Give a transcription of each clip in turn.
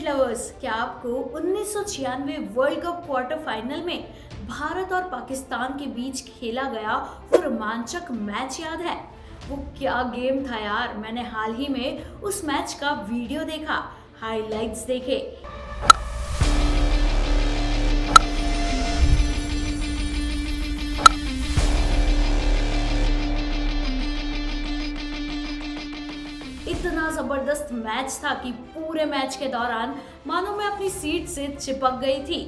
Lovers, क्या आपको 1996 world cup quarter final में भारत और पाकिस्तान के बीच खेला गया वो रोमांचक मैच याद है? वो क्या गेम था यार। मैंने हाल ही में उस मैच का वीडियो देखा, हाइलाइट्स देखे। इतना जबरदस्त मैच था कि पूरे मैच के दौरान मानो मैं अपनी सीट से चिपक गई थी।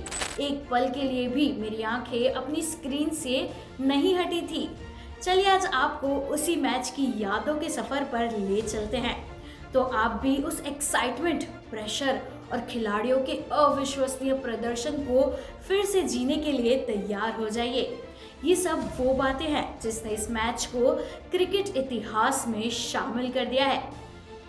एक पल के लिए भी मेरी आंखें अपनी स्क्रीन से नहीं हटी थी। चलिए आज आपको उसी मैच की यादों के सफर पर ले चलते हैं, तो आप भी उस एक्साइटमेंट, प्रेशर और खिलाड़ियों के अविश्वसनीय प्रदर्शन को फिर से जीने के लिए तैयार हो जाइए। ये सब वो बातें हैं जिसने इस मैच को क्रिकेट इतिहास में शामिल कर दिया है।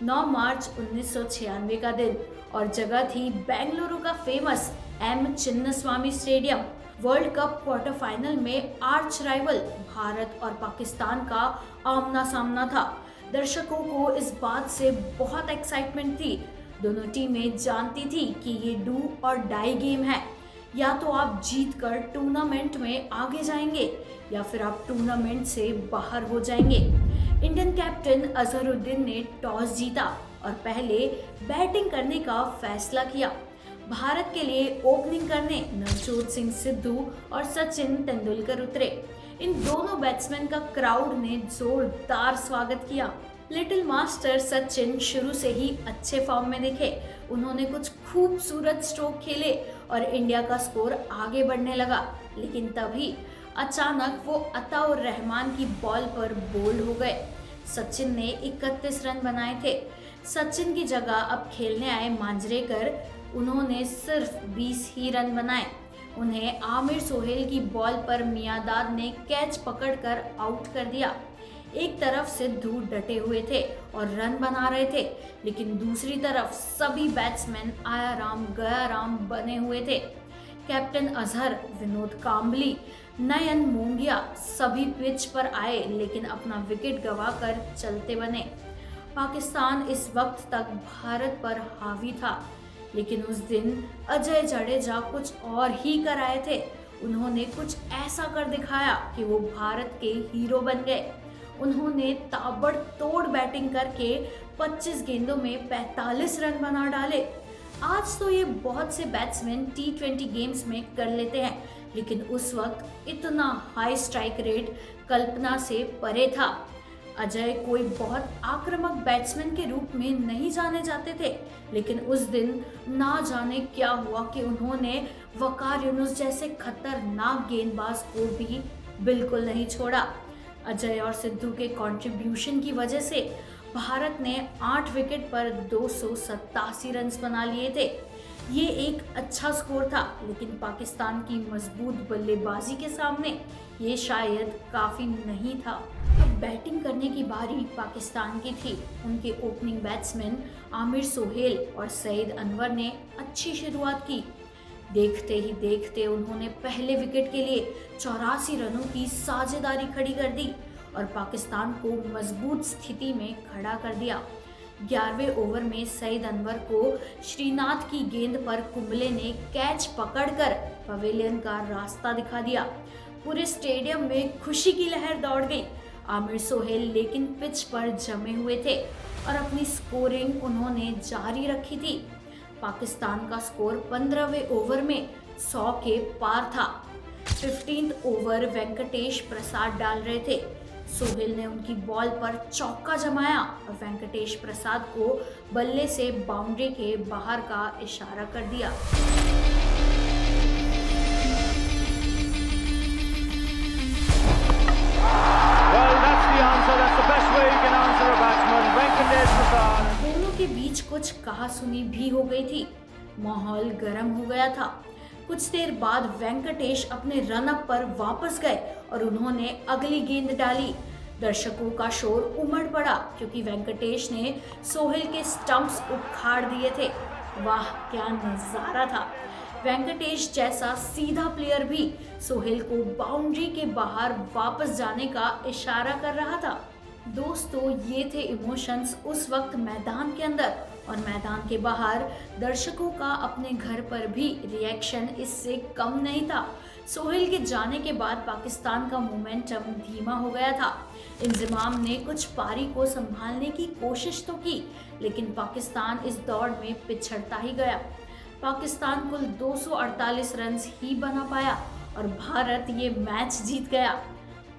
9 मार्च 1996 का दिन और जगह थी बेंगलुरु का famous M Chinnaswamy stadium. World cup quarter final में आर्च राइवल भारत और पाकिस्तान का आमना सामना था। दर्शकों को इस बात से बहुत एक्साइटमेंट थी। दोनों टीमें जानती थी कि ये डू और डाई गेम है। या तो आप जीतकर टूर्नामेंट में आगे जाएंगे या फिर आप टूर्नामेंट से बाहर हो जाएंगे। इंडियन कैप्टन अजहरुद्दीन ने टॉस जीता और पहले बैटिंग करने का फैसला किया। भारत के लिए ओपनिंग करने नवजोत सिंह सिद्धू और सचिन तेंदुलकर उतरे। इन दोनों बैट्समैन का क्राउड ने जोरदार स्वागत किया। लिटिल मास्टर सचिन शुरू से ही अच्छे फॉर्म में दिखे। उन्होंने कुछ खूबसूरत स्ट्रोक खेले और इंडिया का स्कोर आगे बढ़ने लगा, लेकिन तभी अचानक वो अताउर रहमान की बॉल पर बोल्ड हो गए। सचिन ने 31 रन बनाए थे। सचिन की जगह अब खेलने आए मांजरेकर, उन्होंने सिर्फ 20 ही रन बनाए। उन्हें आमिर सोहेल की बॉल पर मियांदाद ने कैच पकड़कर आउट कर दिया। एक तरफ सिद्धू डटे हुए थे और रन बना रहे थे, लेकिन दूसरी तरफ सभी बैट्समैन आया राम गया राम बने हुए थे। कैप्टन अजहर, विनोद कांबली, नयन मोंगिया सभी पिच पर आए, लेकिन अपना विकेट गंवाकर चलते बने। पाकिस्तान इस वक्त तक भारत पर हावी था, लेकिन उस दिन अजय जडेजा कुछ और ही कर आए थे। उन्होंने कुछ ऐसा कर दिखाया कि वो भारत के हीरो बन गए। उन्होंने ताबड़तोड़ बैटिंग करके 25 गेंदों में 45 रन बना डाले। आज तो ये बहुत से बैट्समैन T20 गेम्स में कर लेते हैं, लेकिन उस वक्त इतना हाई स्ट्राइक रेट कल्पना से परे था। अजय कोई बहुत आक्रामक बैट्समैन के रूप में नहीं जाने जाते थे, लेकिन उस दिन ना जाने क्या हुआ कि उन्होंने वकार यूनुस जैसे खतरनाक गेंदबाज को भी बिल्कुल नहीं छोड़ा। अजय और सिद्धू के कंट्रीब्यूशन की वजह से भारत ने 8 विकेट पर 287 रन बना लिए थे। ये एक अच्छा स्कोर था, लेकिन पाकिस्तान की मजबूत बल्लेबाजी के सामने ये शायद काफी नहीं था। अब बैटिंग करने की बारी पाकिस्तान की थी। उनके ओपनिंग बैट्समैन आमिर सोहेल और सईद अनवर ने अच्छी शुरुआत की। देखते ही देखते उन्होंने पहले विकेट के लिए 84 रनों की साझेदारी खड़ी कर दी और पाकिस्तान को मजबूत स्थिति में खड़ा कर दिया। 11वें ओवर में सईद अनवर को श्रीनाथ की गेंद पर कुंबले ने कैच पकड़कर पवेलियन का रास्ता दिखा दिया। पूरे स्टेडियम में खुशी की लहर दौड़ गई। आमिर सोहेल लेकिन पिच पर जमे हुए थे और अपनी स्कोरिंग उन्होंने जारी रखी थी। पाकिस्तान का स्कोर 15वें ओवर में 100 के पार था। 15th ओवर वेंकटेश प्रसाद डाल रहे थे। सोहेल ने उनकी बॉल पर चौका जमाया और वेंकटेश प्रसाद को बल्ले से बाउंड्री के बाहर का इशारा कर दिया। दोनों के बीच कुछ कहासुनी भी हो गई थी। माहौल गर्म हो गया था। कुछ देर बाद वेंकटेश अपने रन अप पर वापस गए और उन्होंने अगली गेंद डाली। दर्शकों का शोर उमड़ पड़ा क्योंकि वेंकटेश ने सोहेल के स्टंप्स उखाड़ दिए थे। वाह क्या नजारा था। वेंकटेश जैसा सीधा प्लेयर भी सोहेल को बाउंड्री के बाहर वापस जाने का इशारा कर रहा था। दोस्तों, ये थे इमोशंस उस वक्त मैदान के अंदर और मैदान के बाहर दर्शकों का अपने घर पर भी रिएक्शन इससे कम नहीं था। सोहेल के जाने के बाद पाकिस्तान का मोमेंटम धीमा हो गया था। इंजमाम ने कुछ पारी को संभालने की कोशिश तो की, लेकिन पाकिस्तान इस दौड़ में पिछड़ता ही गया। पाकिस्तान कुल 248 रन ही बना पाया और भारत ये मैच जीत गया।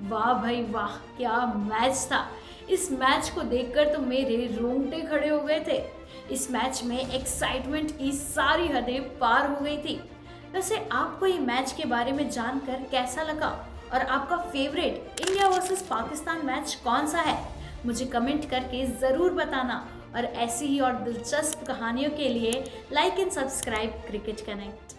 वाह भाई वाह, क्या मैच था। इस मैच को देखकर तो मेरे रोंगटे खड़े हो गए थे। इस मैच में एक्साइटमेंट की सारी हदें पार हो गई थी। वैसे आपको ये मैच के बारे में जानकर कैसा लगा और आपका favourite India versus Pakistan match कौन सा है, मुझे कमेंट करके ज़रूर बताना। और ऐसी ही और दिलचस्प कहानियों के लिए like and subscribe cricket connect.